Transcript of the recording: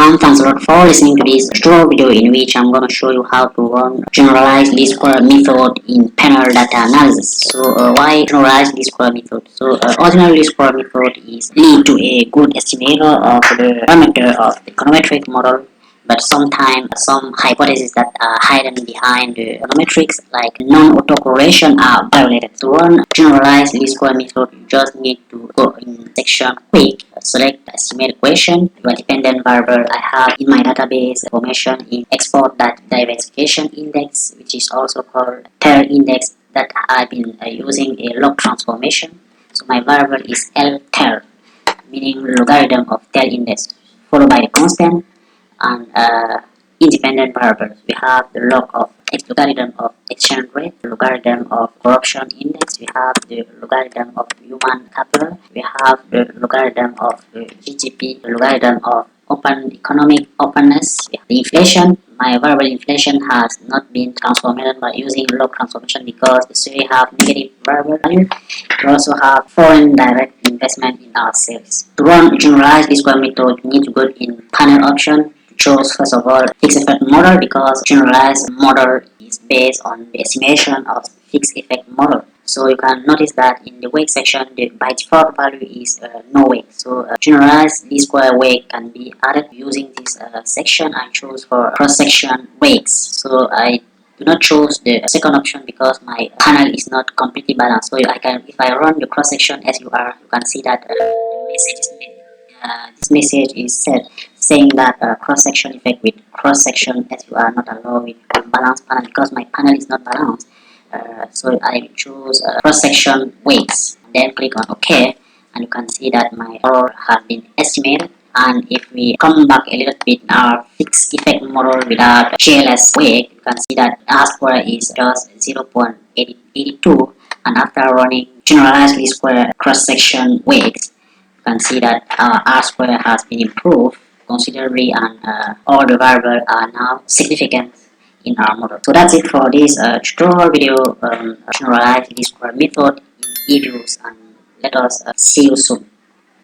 Thanks a lot for listening to this tutorial video in which I'm going to show you how to run generalized least square method in panel data analysis. So why generalized least square method? So ordinary least square method is lead to a good estimator of the parameter of the econometric model, but sometimes some hypotheses that are hidden behind the econometrics, like non-autocorrelation, are violated. To run generalized least square method, you just need to go in section quick, select estimate equation, your dependent variable I have in my database information in export that diversification index, which is also called tail index, that I've been using a log transformation. So my variable is L tail, meaning logarithm of tail index, followed by the constant and independent variables. We have the log of logarithm of exchange rate, logarithm of corruption index, we have the logarithm of human capital, we have the logarithm of the GDP, the logarithm of open economic openness, the inflation. My variable inflation has not been transformed by using log transformation because we have negative variable value. We also have foreign direct investment in our sales. To run generalized least square method, you need to go in panel option. Choose first of all fixed effect model, because generalized model is based on the estimation of fixed effect model. So you can notice that in the weight section, the by default value is no weight. So generalized least square weight can be added using this section and choose for cross section weights. So I do not choose the second option because my panel is not completely balanced. So I can, if I run the cross section as you are, you can see that the message is made. This message is saying that cross-section effect with cross-section as you are not allowed with balanced panel, because my panel is not balanced. So I choose cross-section weights, then click on OK, and you can see that my error has been estimated. And if we come back a little bit in our fixed effect model without GLS weight, you can see that R square is just 0.82, and after running generalized least square cross-section weights, you can see that R square has been improved considerably, and all the variables are now significant in our model. So that's it for this tutorial video, generalized least square method in EViews, and let us see you soon.